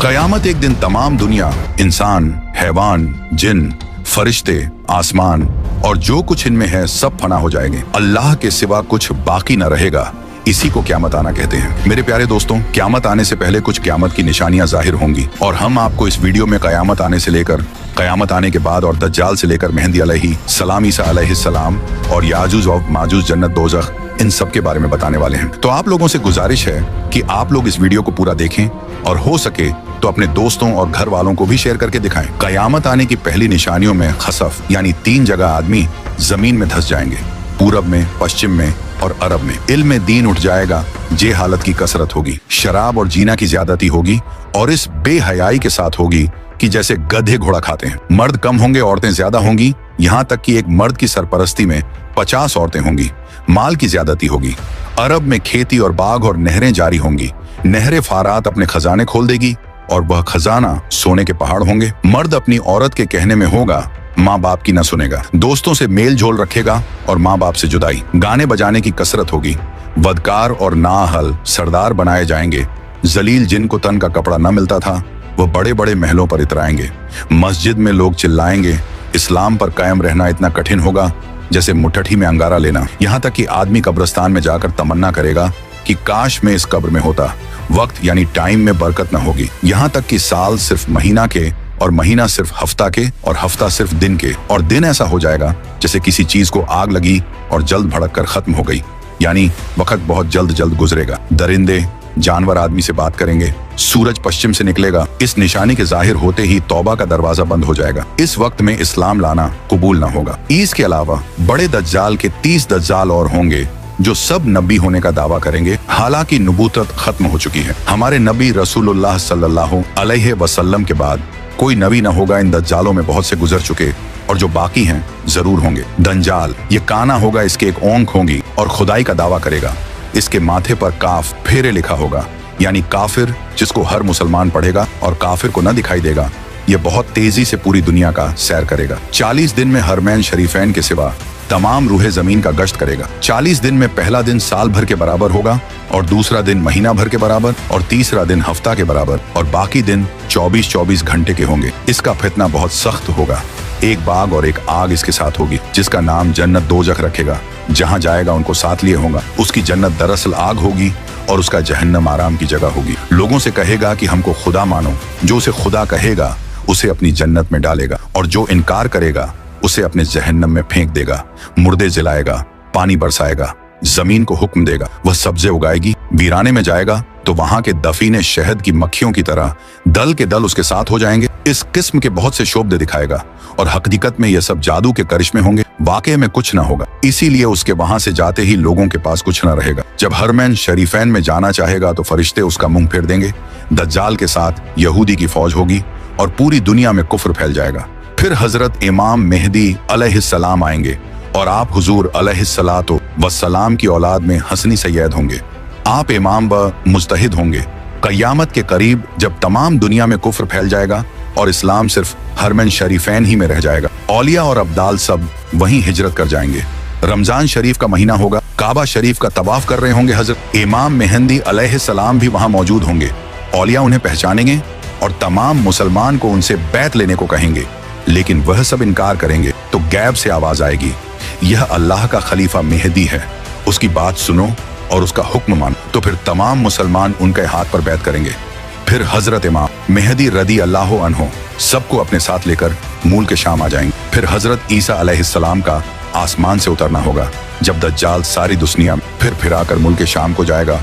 कयामत एक दिन तमाम दुनिया, इंसान, हैवान, जिन, फरिश्ते, आसमान और जो कुछ इनमें है सब फना हो जाएंगे। अल्लाह के सिवा कुछ बाकी न रहेगा। इसी को क़यामत आना कहते हैं। मेरे प्यारे दोस्तों, क़यामत आने से पहले कुछ क़यामत की निशानियां जाहिर होंगी और हम आपको इस वीडियो में क़यामत आने से लेकर क़यामत आने के बाद और दज्जाल से लेकर मेहंदी अलैहिस्सलाम, ईसा अलैहिस्सलाम और याजूज और माजूज, जन्नत, दोज़ख, इन सब के बारे में बताने वाले हैं। तो आप लोगों से गुजारिश है कि आप लोग इस वीडियो को पूरा देखें और हो सके तो अपने दोस्तों और घर वालों को भी शेयर करके दिखाएं। क़यामत आने की पहली निशानियों में खसफ यानी 3 जगह आदमी जमीन में धंस जाएंगे, पूरब में, पश्चिम में और अरब में। इल्म में दीन उठ जाएगा, जेहालत की कसरत होगी, शराब और जीना की ज्यादती होगी और इस बेहयाई के साथ होगी कि जैसे गधे घोड़ा खाते हैं। मर्द कम होंगे, औरतें ज्यादा होंगी, यहाँ तक कि एक मर्द की सरपरस्ती में 50 औरतें होंगी। माल की ज्यादती होगी। अरब में खेती और बाग और नहरें जारी होंगी। नहरें फारात अपने खजाने खोल देगी और वह खजाना सोने के पहाड़ होंगे। मर्द अपनी औरत के कहने में होगा, माँ बाप की न सुनेगा। दोस्तों से मेल झोल रखेगा और माँ बाप से जुदाई। गाने बजाने की कसरत होगी। वदकार और नाअहल सरदार बनाए जाएंगे। जलील जिनको तन का कपड़ा न मिलता था वह बड़े बड़े महलों पर इतराएंगे। मस्जिद में लोग चिल्लाएंगे। इस्लाम पर कायम रहना इतना कठिन होगा जैसे मुट्ठी में अंगारा लेना। यहाँ तक कि आदमी कब्रिस्तान में जाकर तमन्ना करेगा कि काश मैं इस कब्र में होता। वक्त यानी टाइम में बरकत न होगी। यहाँ तक कि साल सिर्फ महीना के और महीना सिर्फ हफ्ता के और हफ्ता सिर्फ दिन के और दिन ऐसा हो जाएगा जैसे किसी चीज को आग लगी और जल्द भड़क कर खत्म हो गई, यानी वक्त बहुत जल्द जल्द गुजरेगा। दरिंदे, जानवर आदमी से बात करेंगे। सूरज पश्चिम से निकलेगा। इस निशानी के जाहिर होते ही तौबा का दरवाजा बंद हो जाएगा। इस वक्त में इस्लाम लाना कबूल न होगा। इसके अलावा बड़े दज्जाल के 30 दज्जाल और होंगे जो सब नबी होने का दावा करेंगे। हालांकि नबूवत खत्म हो चुकी है। हमारे नबी रसूलुल्लाह सल्लल्लाहु अलैहि वसल्लम के बाद कोई नबी न होगा। इन दज्जालों में बहुत से गुजर चुके और जो बाकी हैं जरूर होंगे। दंजाल, ये काना होगा, इसके एक ओंख होंगी और खुदाई का दावा करेगा। इसके माथे पर काफ फेरे लिखा होगा, यानी काफिर, जिसको हर मुसलमान पढ़ेगा और काफिर को न दिखाई देगा। ये बहुत तेजी से पूरी दुनिया का सैर करेगा। 40 दिन में हरमैन शरीफैन के सिवा तमाम रूहे जमीन का गश्त करेगा। 40 दिन में पहला दिन साल भर के बराबर होगा और दूसरा दिन महीना भर के बराबर और तीसरा दिन हफ्ता के बराबर और बाकी दिन 24-24 घंटे के होंगे। इसका फितना बहुत सख्त होगा। एक बाग और एक आग इसके साथ होगी जिसका नाम जन्नत दोज़ख रखेगा। जहाँ जाएगा उनको साथ लिए होगा। उसकी जन्नत दरअसल आग होगी और उसका जहन्नम आराम की जगह होगी। लोगों से कहेगा कि हमको खुदा मानो। जो उसे खुदा कहेगा उसे अपनी जन्नत में डालेगा और जो इनकार करेगा उसे अपने जहन्नम में फेंक देगा। मुर्दे जलाएगा, पानी बरसाएगा, जमीन को हुक्म देगा, वह सब्जे उगाएगी। वीराने में जाएगा तो वहां के दफीने शहद की मक्खियों की तरह दल के दल उसके साथ हो जाएंगे। इस किस्म के बहुत से शोबदे दिखाएगा और हकीकत में यह सब जादू के करिश्मे होंगे। वाकई में कुछ ना होगा। इसीलिए उसके वहां से जाते ही लोगों के पास कुछ ना रहेगा। जब हरमैन शरीफैन में जाना चाहेगा तो फरिश्ते उसका मुंह फेर देंगे। दज्जाल के साथ यहूदी की फौज होगी और पूरी दुनिया में कुफ्र फैल जाएगा। फिर हजरत इमाम मेहदी अलैहिस्सलाम आएंगे और आप हुजूर अलैहिस्सलातो वस्सलाम की औलाद में हसनी सैयद होंगे। आप इमाम व मुज्तहिद होंगे। क़यामत के करीब जब तमाम दुनिया में कुफ्र फैल जाएगा और इस्लाम सिर्फ हरमैन शरीफैन ही में रह जाएगा। औलिया और अब्दाल सब वहीं हिजरत कर जाएंगे। रमजान शरीफ का महीना होगा। काबा शरीफ का तवाफ कर रहे होंगे हजरत इमाम मेहंदी अलैहिस्सलाम भी वहां मौजूद होंगे। औलिया उन्हें पहचानेंगे और तमाम मुसलमान को उनसे बैत लेने को कहेंगे, लेकिन वह सब इनकार करेंगे। तो गैब से आवाज आएगी, यह अल्लाह का खलीफा मेहदी है, उसकी बात सुनो और उसका हुक्म मानो। तो फिर तमाम मुसलमान उनके हाथ पर बैत करेंगे। फिर हजरत इमाम मेहदी रदी अल्लाह अन्हो सबको अपने साथ लेकर मूल के शाम आ जाएंगे। फिर हजरत ईसा अलैहिस्सलाम का आसमान से उतरना होगा। जब दज्जाल सारी दुनिया फिर फिराकर मुल्क के शाम को जाएगा,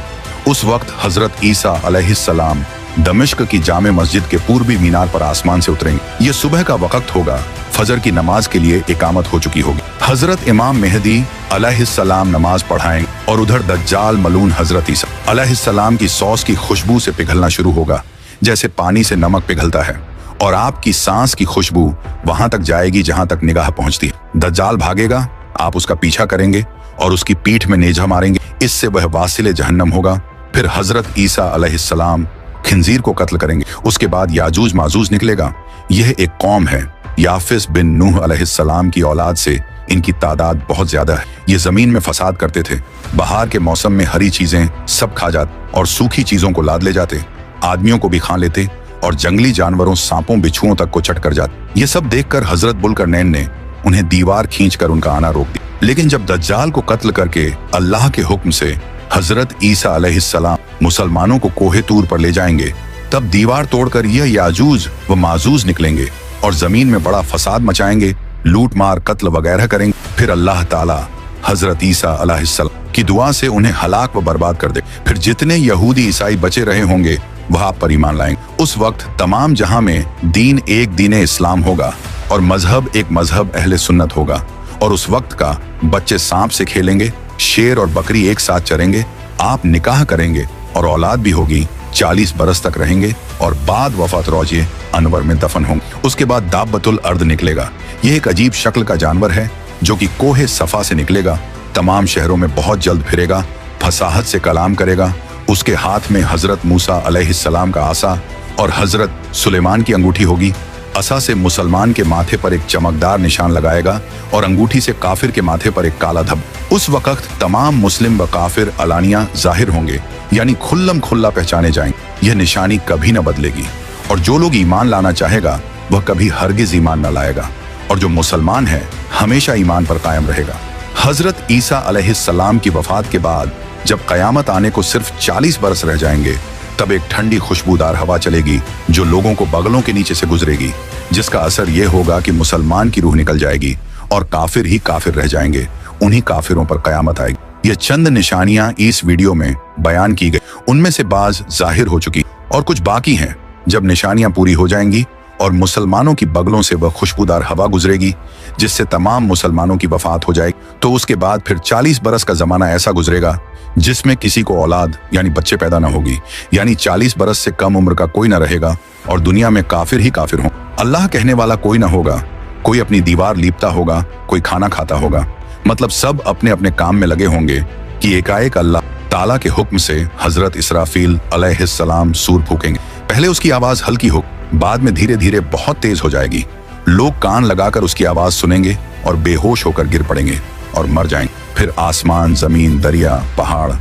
उस वक्त हजरत ईसा अलैहिस्सलाम दमिश्क की जामे मस्जिद के पूर्वी मीनार पर आसमान से उतरेंगे। ये सुबह का वक्त होगा। फजर की नमाज के लिए इकामत हो चुकी होगी। हजरत इमाम मेहदी अलैहिस्सलाम नमाज पढ़ाएंगे और उधर दज्जाल मलून हजरत ईसा अलैहिस्सलाम की सॉस की खुशबू से पिघलना शुरू होगा, जैसे पानी से नमक पिघलता है, और आपकी सांस की खुशबू वहां तक जाएगी जहां तक निगाह पहुंचती है। दज्जाल भागेगा, आप उसका पीछा करेंगे और उसकी पीठ में नेजा मारेंगे। इससे वह वासिले जहन्नम होगा। फिर हजरत ईसा अलैहिस्सलाम खिंजीर को कत्ल करेंगे। उसके बाद याजूज माजूज निकलेगा। यह एक कौम है। याफिस बिन नूह अलैहिस्सलाम की औलाद से इनकी तादाद बहुत ज्यादा है। ये जमीन में फसाद करते थे। बहार के मौसम में हरी चीजें सब खा जाते और सूखी चीजों को लाद ले जाते, आदमियों को भी खा लेते और जंगली जानवरों सांपों बिच्छुओं तक को चट कर जाते। ये सब देखकर हजरत बुल्करनैन ने उन्हें दीवार खींचकर उनका आना रोक दिया। लेकिन जब दज्जाल को कत्ल करके अल्लाह के हुक्म से हजरत ईसा अलैहिस्सलाम मुसलमानों को कोहे तूर पर ले जाएंगे, तब दीवार तोड़कर यह याजूज व माजूज निकलेंगे और जमीन में बड़ा फसाद मचाएंगे, लूट मार कत्ल वगैरह करेंगे। फिर अल्लाह ताला हजरत ईसा अलैहिस्सलाम की दुआ से उन्हें हलाक व बर्बाद कर दे। फिर जितने यहूदी ईसाई बचे रहे होंगे वह आप पर ईमान लाएंगे। उस वक्त तमाम जहां में दीन एक दीन इस्लाम होगा और मजहब एक मजहब अहले सुन्नत होगा। और उस वक्त का बच्चे सांप से खेलेंगे, शेर और बकरी एक साथ चरेंगे, आप निकाह करेंगे और औलाद भी होगी, 40 बरस तक रहेंगे और बाद वफात रोजे अनवर में दफन होंगे। उसके बाद दाब्बतुल अर्द निकलेगा। यह एक अजीब शक्ल का जानवर है जो कि कोहे सफा से निकलेगा, तमाम शहरों में बहुत जल्द फिरेगा, फसाहत से कलाम करेगा। उसके हाथ में हजरत मूसा अलैहिस्सलाम का आसा और हजरत सुलेमान की अंगूठी होगी। असा से मुसलमान के माथे पर एक चमकदार निशान लगाएगा और अंगूठी से काफिर के माथे पर एक काला धब। उस वक्त तमाम मुस्लिम व काफिर अलानिया जाहिर होंगे, यानी खुल्लम खुल्ला पहचाने जाएंगे। यह निशानी कभी न बदलेगी और जो लोग ईमान लाना चाहेगा वह कभी हरगिज ईमान न लाएगा और जो मुसलमान है हमेशा ईमान पर कायम रहेगा। हजरत ईसा अलैहिस्सलाम की वफात के बाद जब कयामत आने को सिर्फ 40 बरस रह जाएंगे, तब एक ठंडी खुशबूदार हवा चलेगी जो लोगों को बगलों के नीचे से गुजरेगी, जिसका असर यह होगा कि मुसलमान की रूह निकल जाएगी और काफिर ही काफिर रह जाएंगे। उन्हीं काफिरों पर कयामत आएगी। ये चंद निशानियां इस वीडियो में बयान की गई, उनमें से बाज जाहिर हो चुकी और कुछ बाकी हैं। जब निशानियां पूरी हो जाएंगी और मुसलमानों की बगलों से वह खुशबूदार हवा गुजरेगी जिससे तमाम मुसलमानों की वफात हो जाएगी, तो उसके बाद फिर 40 बरस का जमाना ऐसा गुजरेगा जिसमें किसी को औलाद यानी बच्चे पैदा न होगी, यानी 40 बरस से कम उम्र का कोई न रहेगा और दुनिया में काफिर ही काफिर हों। अल्लाह कहने वाला कोई न होगा, कोई अपनी दीवार लीपता होगा, कोई खाना खाता होगा, मतलब सब अपने अपने काम में लगे होंगे कि एकाएक अल्लाह ताला के हुक्म से हजरत इसराफील अलैहिस्सलाम सूर फूकेंगे। पहले उसकी आवाज हल्की हो, बाद में धीरे धीरे बहुत तेज हो जाएगी। लोग कान लगाकर उसकी आवाज सुनेंगे और बेहोश होकर गिर पड़ेंगे और मर जाएंगे। फिर आसमान, जमीन, दरिया, पहाड़,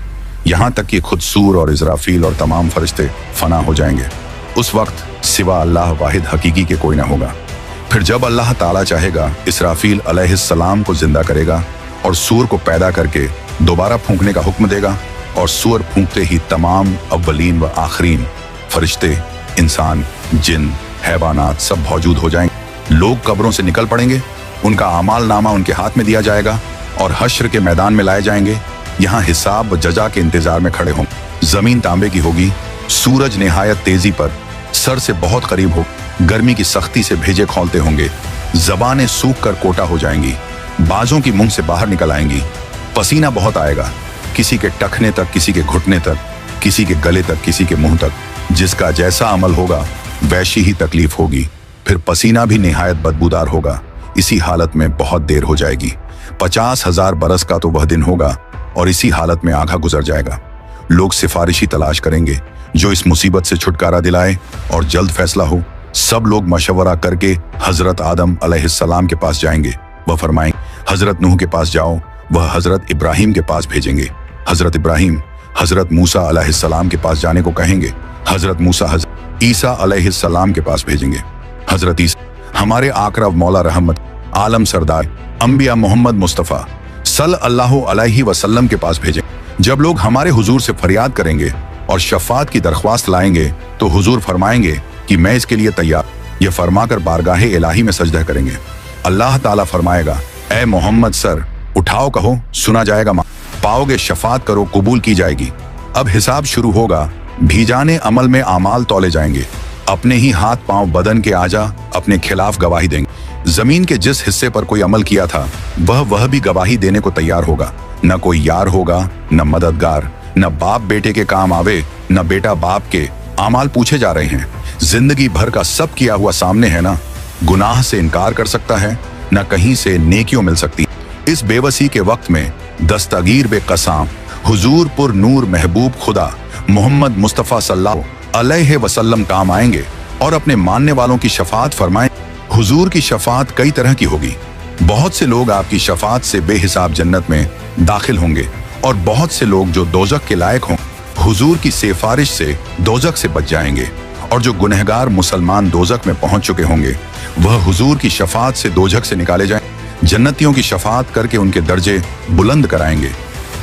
यहाँ तक कि खुद सूर और इजराफील और तमाम फरिश्ते फना हो जाएंगे। उस वक्त सिवा अल्लाह वाहिद हकीकी के कोई ना होगा। फिर जब अल्लाह ताला चाहेगा इसराफील अलैहिस्सलाम को जिंदा करेगा और सूर को पैदा करके दोबारा फूंकने का हुक्म देगा और सूर फूंकते ही तमाम अव्वलीन व आखरीन फरिश्ते, इंसान, जिन, हैवानात सब मौजूद हो जाएंगे। लोग कब्रों से निकल पड़ेंगे, उनका आमाल नामा उनके हाथ में दिया जाएगा और हश्र के मैदान में लाए जाएंगे। यहाँ हिसाब व जजा के इंतजार में खड़े होंगे। जमीन तांबे की होगी, सूरज निहायत तेजी पर सर से बहुत करीब हो, गर्मी की सख्ती से भेजे खोलते होंगे, जबानें सूख कर कोटा हो जाएंगी, बाजों की मुंह से बाहर निकल आएंगी, पसीना बहुत आएगा, किसी के टखने तक, किसी के घुटने तक, किसी के गले तक, किसी के मुंह तक। जिसका जैसा अमल होगा वैसी ही तकलीफ होगी। फिर पसीना भी निहायत बदबूदार होगा। इसी हालत में बहुत देर हो जाएगी। 50,000 बरस का तो वह दिन होगा और इसी हालत में आधा गुजर जाएगा। लोग सिफारिशी तलाश करेंगे जो इस मुसीबत से छुटकारा दिलाए और जल्द फैसला हो। सब लोग मशवरा करके हजरत आदम अलैहिस्सलाम के पास जाएंगे। वह फरमाएंगे, हजरत नूह के पास जाओ। वह हजरत इब्राहिम के पास भेजेंगे। हजरत इब्राहिम हजरत मूसा अलैहिस्सलाम के पास जाने को कहेंगे। हजरत मूसा हजरत ईसा अलैहिस्सलाम के पास भेजेंगे। हजरत ईसा हमारे आकरा मौला रहमत आलम सरदार अंबिया मोहम्मद मुस्तफ़ा सल्लल्लाहु अलैहि वसल्लम के पास भेजें। जब लोग हमारे हुजूर से फरियाद करेंगे और शफात की दरख्वास्त लाएंगे तो हुजूर फरमाएंगे कि मैं इसके लिए तैयार। यह फरमाकर बारगाहे इलाही में सजदा करेंगे। अल्लाह ताला फरमाएगा, ए मोहम्मद सर उठाओ, कहो सुना जाएगा, पाओगे शफात करो कबूल की जाएगी। अब हिसाब शुरू होगा। भीजाने अमल में आमाल तौले जाएंगे। अपने ही हाथ पांव बदन के आजा अपने खिलाफ गवाही देंगे। जमीन के जिस हिस्से पर कोई अमल किया था वह भी गवाही देने को तैयार होगा। न कोई यार होगा, न मददगार, न बाप बेटे के काम आवे, न बेटा बाप के। आमाल पूछे जा रहे हैं। जिंदगी भर का सब किया हुआ सामने है ना। गुनाह से इनकार कर सकता है, न कहीं से नेकियों मिल सकती। इस बेवसी के वक्त में दस्तगीर बेकसाम हुजूर पुर नूर महबूब खुदा मोहम्मद मुस्तफ़ा सल्लल्लाहु अलैहि वसल्लम काम आएंगे और अपने मानने वालों की शफात फरमाएं। हुजूर की शफात कई तरह की होगी। बहुत से लोग आपकी शफात से बेहिसाब जन्नत में दाखिल होंगे और बहुत से लोग जो दोजख के लायक हों हुजूर की सिफारिश से दोजख से बच जाएंगे और जो गुनहगार मुसलमान दोजख में पहुंच चुके होंगे वह हुजूर की शफात से दोजख से निकाले जाएं। जन्नतियों की शफात करके उनके दर्जे बुलंद कराएंगे।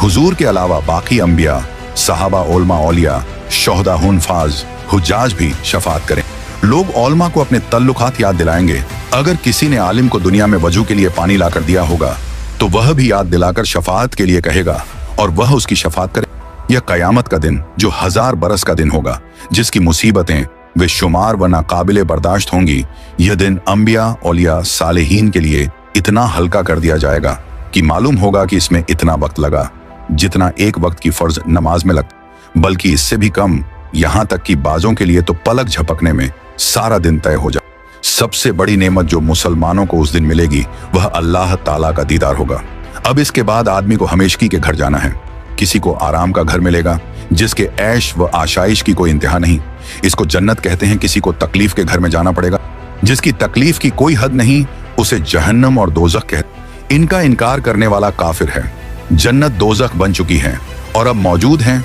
हुजूर के अलावा बाकी अंबिया, सहाबा, ओलमा, औलिया, शोहदा, हुनफाज, हुज्जाज भी शफात करें। लोग ओलमा को अपने तल्लुकात याद दिलाएंगे। अगर किसी ने आलिम को दुनिया में वजू के लिए पानी लाकर दिया होगा तो वह भी याद दिलाकर शफात के लिए कहेगा और वह उसकी शफात करे। यह कयामत का दिन जो 1000 बरस का दिन होगा, जिसकी मुसीबतें वे शुमार व नाकाबिले बर्दाश्त होंगी, यह दिन अंबिया, औलिया, सालेहीन के लिए इतना हल्का कर दिया जाएगा कि मालूम होगा कि इसमें इतना वक्त लगा जितना एक वक्त की फर्ज नमाज में लगता, बल्कि इससे भी कम। यहाँ तक कि बाजों के लिए तो पलक झपकने में सारा दिन तय हो जाए। सबसे बड़ी नेमत जो मुसलमानों को उस दिन मिलेगी वह अल्लाह ताला का दीदार होगा। अब इसके बाद आदमी को हमेशगी के घर जाना है। किसी को आराम का घर मिलेगा जिसके ऐश व आशाइश की कोई इंतहा नहीं, इसको जन्नत कहते हैं। किसी को तकलीफ के घर में जाना पड़ेगा जिसकी तकलीफ की कोई हद नहीं, उसे जहन्नम और दोजख कहते। इनका इनकार करने वाला काफिर है। जन्नत दोजख बन चुकी है और अब मौजूद हैं।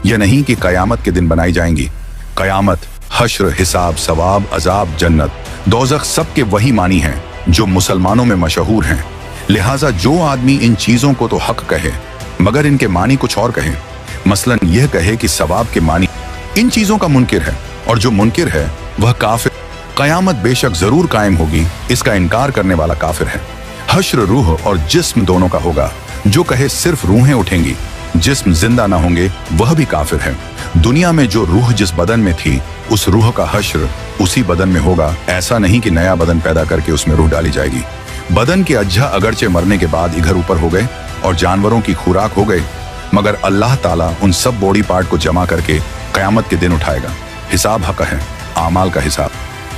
यह नहीं कि कयामत के दिन बनाई जाएंगी। कयामत, हश्र, हिसाब, सवाब, अजाब, जन्नत, दोजख सबके वही मानी हैं जो मुसलमानों में मशहूर हैं। लिहाजा जो आदमी इन चीजों को तो हक कहे मगर इनके मानी कुछ और कहे, मसलन यह कहे कि सवाब के मानी इन चीजों का मुनकिर है और जो मुनकिर है वह काफिर। कयामत बेशक जरूर कायम होगी, इसका इनकार करने वाला काफिर है। हश्र रूह और जिस्म दोनों का होगा। जो कहे सिर्फ रूहें उठेंगी, जिस्म जिंदा ना होंगे, वह भी काफिर है। दुनिया में जो रूह जिस बदन में थी उस रूह का हश्र उसी बदन में होगा। ऐसा नहीं कि नया बदन पैदा करके उसमें रूह डाली जाएगी। बदन के अज्जा अगरचे मरने के बाद इधर ऊपर हो गए और जानवरों की खुराक हो गए, मगर अल्लाह ताला उन सब बॉडी पार्ट को जमा करके कयामत के दिन उठाएगा। हिसाब हक है, आमाल का हिसाब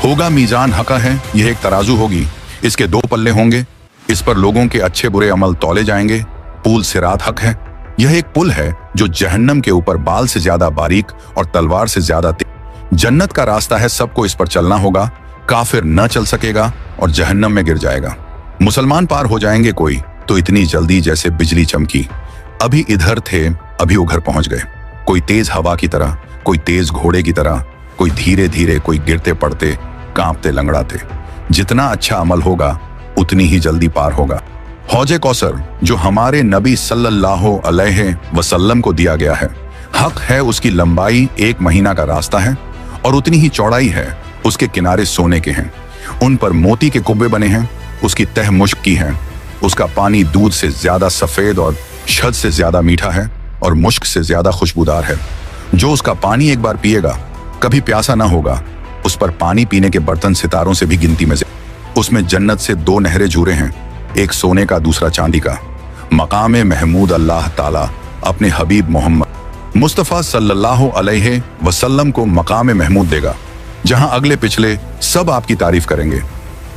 होगा। मीजान हक है, यह एक तराजू होगी, इसके 2 पल्ले होंगे, इस पर लोगों के अच्छे बुरे अमल तौले जाएंगे। पुल सिरात हक है, यह एक पुल है जो जहन्नम के ऊपर बाल से ज्यादा बारीक और तलवार से ज्यादा तेज। जन्नत का रास्ता है, सबको इस पर चलना होगा। काफिर न चल सकेगा और जहन्नम में गिर जाएगा। मुसलमान पार हो जाएंगे कोई तो इतनी जल्दी जैसे बिजली चमकी। अभी इधर थे, अभी उधर पहुंच गए। कोई तेज हवा की तरह, कोई तेज घोड़े की तरह, कोई धीरे धीरे, कोई गिरते पड़ते, कांपते लंगड़ाते। जितना अच्छा अमल होगा उतनी ही जल्दी पार होगा। हौजे कौसर जो हमारे नबी सल्लल्लाहु अलैहि वसल्लम को दिया गया है, हक है उसकी लंबाई 1 महीना का रास्ता है और उतनी ही चौड़ाई है। उसके किनारे सोने के हैं, उन पर मोती के कुब्बे बने हैं। उसकी तह मुश्क की है, उसका पानी दूध से ज्यादा सफेद और शहद से ज्यादा मीठा है और मुश्क से ज्यादा खुशबूदार है। जो उसका पानी एक बार पिएगा कभी प्यासा ना होगा। उस पर पानी पीने के बर्तन सितारों से भी गिनती में से। उसमें जन्नत से 2 नहरें झूरे हैं, एक सोने का दूसरा चांदी का। मकाम महमूद अल्लाह ताला अपने हबीब मोहम्मद मुस्तफ़ा सल्लल्लाहु अलैहि वसल्लम को मकाम महमूद देगा, जहां अगले पिछले सब आपकी तारीफ करेंगे।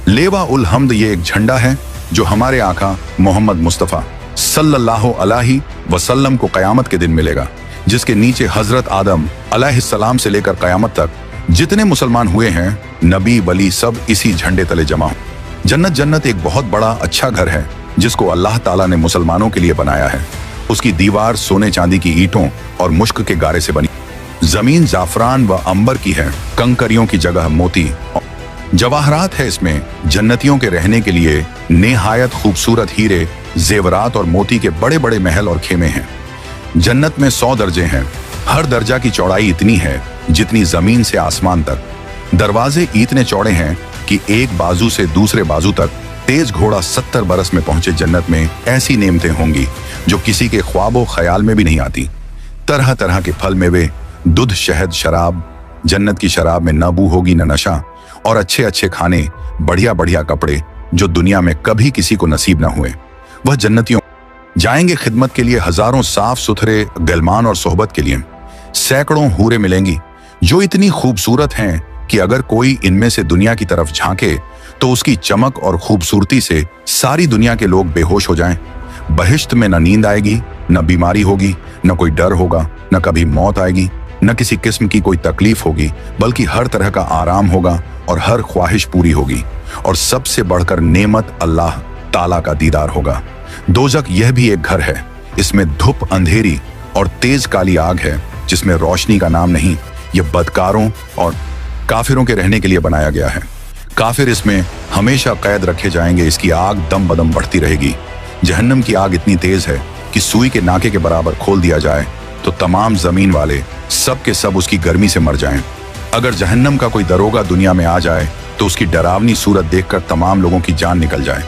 लेवा उल हम्द ये एक झंडा है जो हमारे आका मोहम्मद मुस्तफ़ा सल्लल्लाहु अलैहि वसल्लम को कयामत के दिन मिलेगा, जिसके नीचे हजरत आदम अलैहिस्सलाम से लेकर कयामत तक जितने मुसलमान हुए हैं, नबी वली सब इसी झंडे तले जमा हो। जन्नत एक बहुत बड़ा अच्छा घर है जिसको अल्लाह ताला ने मुसलमानों के लिए बनाया है। उसकी दीवार सोने चांदी की ईंटों और मुश्क के गारे से बनी। जमीन जाफरान व अंबर की है, कंकरियों की जगह मोती जवाहरात है। इसमें जन्नतियों के रहने के लिए नेहायत खूबसूरत हीरे, जेवरात और मोती के बड़े बड़े महल और खेमे हैं। जन्नत में 100 दर्जे हैं। हर दर्जा की चौड़ाई इतनी है जितनी जमीन से आसमान तक। दरवाजे इतने चौड़े हैं कि एक बाजू से दूसरे बाजू तक तेज घोड़ा 70 बरस में पहुंचे। जन्नत में ऐसी नेमतें होंगी जो किसी के ख्वाबो ख्याल में भी नहीं आती। तरह तरह के फल मेवे, दूध, शहद, शराब। जन्नत की शराब में न बू होगी न नशा, और अच्छे अच्छे खाने, बढ़िया बढ़िया कपड़े जो दुनिया में कभी किसी को नसीब न हुए। वह जन्नतियों जाएंगे खिदमत के लिए, हजारों साफ सुथरे गलमान और सोहबत के लिए। सैकड़ों हूरें मिलेंगी जो इतनी खूबसूरत हैं कि अगर कोई इनमें से दुनिया की तरफ झांके तो उसकी चमक और खूबसूरती से सारी दुनिया के लोग बेहोश हो जाएं। बहिश्त में न नींद आएगी, न बीमारी होगी, न कोई डर होगा, न कभी मौत आएगी, न किसी किस्म की कोई तकलीफ होगी, बल्कि हर तरह का आराम होगा और हर ख्वाहिश पूरी होगी। और सबसे बढ़कर नेमत अल्लाह ताला का दीदार होगा। दोजख यह भी एक घर है। इसमें धूप, अंधेरी और तेज काली आग है जिसमें रोशनी का नाम नहीं। यह बदकारों और काफिरों के रहने के लिए बनाया गया है। काफिर इसमें हमेशा कैद रखे जाएंगे। इसकी आग दम बदम बढ़ती रहेगी। जहन्नम की आग इतनी तेज है कि सूई के नाके के बराबर खोल दिया जाए तो तमाम जमीन वाले सब के सब उसकी गर्मी से मर जाएं। अगर जहन्नम का कोई दरोगा दुनिया में आ जाए तो उसकी डरावनी सूरत देखकर तमाम लोगों की जान निकल जाए,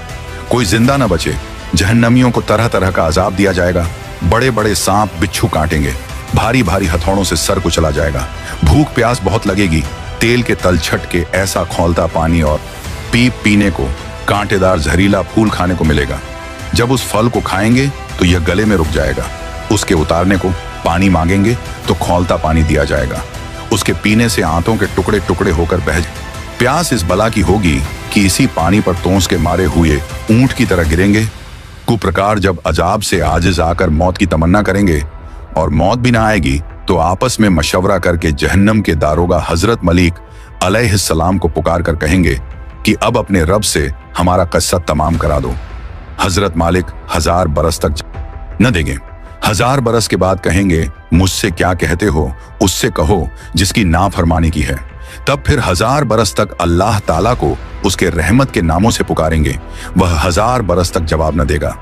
कोई जिंदा न बचे। जहन्नमियों को तरह तरह का अजाब दिया जाएगा। बड़े बड़े सांप बिच्छू काटेंगे, भारी भारी हथौड़ों से सर को चला जाएगा। भूख प्यास बहुत लगेगी। तेल के तल छट के ऐसा खौलता पानी और पीप पीने को, कांटेदार जहरीला फूल खाने को मिलेगा। जब उस फल को खाएंगे तो यह गले में रुक जाएगा। उसके उतारने को पानी मांगेंगे तो खौलता पानी दिया जाएगा। उसके पीने से आंतों के टुकड़े टुकड़े होकर बह जाए। प्यास इस बला की होगी कि इसी पानी पर तोंस के मारे हुए ऊंट की तरह गिरेंगे। कुप्रकार जब अजाब से आजिज आकर मौत की तमन्ना करेंगे और मौत भी ना आएगी तो आपस में मशवरा करके जहन्नम के दारोगा हजरत मलिक अलैहिस्सलाम को पुकार कर कहेंगे कि अब अपने रब से हमारा किस्सा तमाम करा दो। हजरत मालिक 1000 बरस तक न देंगे। 1000 बरस के बाद कहेंगे, मुझसे क्या कहते हो उससे कहो जिसकी नाफरमानी की है। तब फिर 1000 बरस तक अल्लाह ताला को उसके रहमत के नामों से पुकारेंगे। वह 1000 बरस तक जवाब न देगा।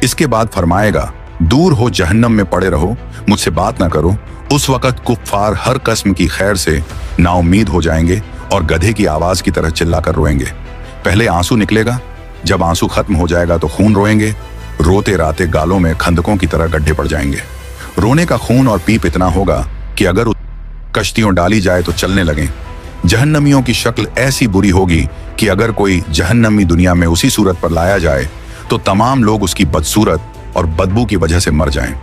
इसके बाद फरमाएगा, दूर हो, जहन्नम में पड़े रहो, मुझसे बात ना करो। उस वक्त कुफ्फार हर किस्म की खैर से नाउम्मीद हो जाएंगे और गधे की आवाज की तरह चिल्लाकर रोएंगे। पहले आंसू निकलेगा, जब आंसू खत्म हो जाएगा तो खून रोएंगे। रोते राते गालों में खंदकों की तरह गड्ढे पड़ जाएंगे। रोने का खून और पीप इतना होगा कि अगर कश्तियों डाली जाए तो चलने लगें। जहन्नमियों की शक्ल ऐसी बुरी होगी कि अगर कोई जहन्नमी दुनिया में उसी सूरत पर लाया जाए तो तमाम लोग उसकी बदसूरत और बदबू की वजह से मर जाएं।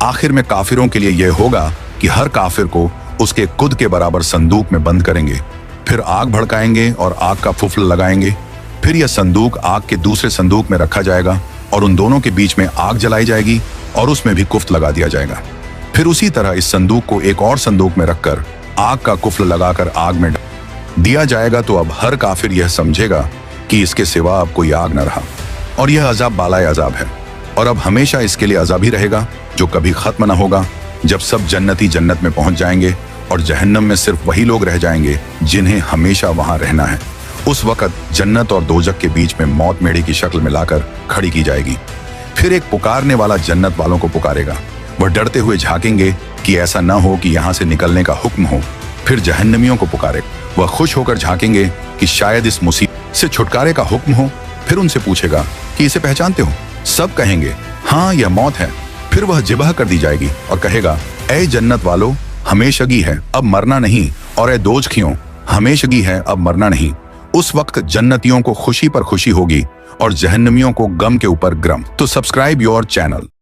आखिर में काफिरों के लिए यह होगा कि हर काफिर को उसके खुद के बराबर संदूक में बंद करेंगे, फिर आग भड़काएंगे और आग का फुफल लगाएंगे। फिर यह संदूक आग के दूसरे संदूक में रखा जाएगा और उन दोनों के बीच में आग जलाई जाएगी और उसमें भी कुफ्ल लगा दिया जाएगा। फिर उसी तरह इस संदूक को एक और संदूक में रखकर आग का कुफ्ल लगाकर आग में दिया जाएगा। तो अब हर काफिर यह समझेगा कि इसके सिवा अब कोई आग न रहा और यह अजाब बालाए अजाब है और अब हमेशा इसके लिए अजाब ही रहेगा जो कभी खत्म न होगा। जब सब जन्नती जन्नत में पहुंच जाएंगे और जहन्नम में सिर्फ वही लोग रह जाएंगे जिन्हें हमेशा वहां रहना है। उस वक्त जन्नत और दोजक के बीच में मौत मेढ़े की शक्ल में लाकर खड़ी की जाएगी। फिर एक पुकारने वाला जन्नत वालों को पुकारेगा। वह डरते हुए झांकेंगे कि ऐसा न हो कि यहाँ से निकलने का हुक्म हो। फिर जहन्नमियों को पुकारेगा। वह खुश होकर झांकेंगे कि शायद इस मुसीबत से छुटकारे का हुक्म हो। फिर उनसे पूछेगा कि इसे पहचानते हो? सब कहेंगे, हाँ, यह मौत है। फिर वह जिबह कर दी जाएगी और कहेगा, ऐ जन्नत वालों, हमेशगी है, अब मरना नहीं, और ऐ दोजखियों, हमेशगी है, अब मरना नहीं। उस वक्त जन्नतियों को खुशी पर खुशी होगी और जहन्नमियों को गम के ऊपर गम। तो सब्सक्राइब योर चैनल।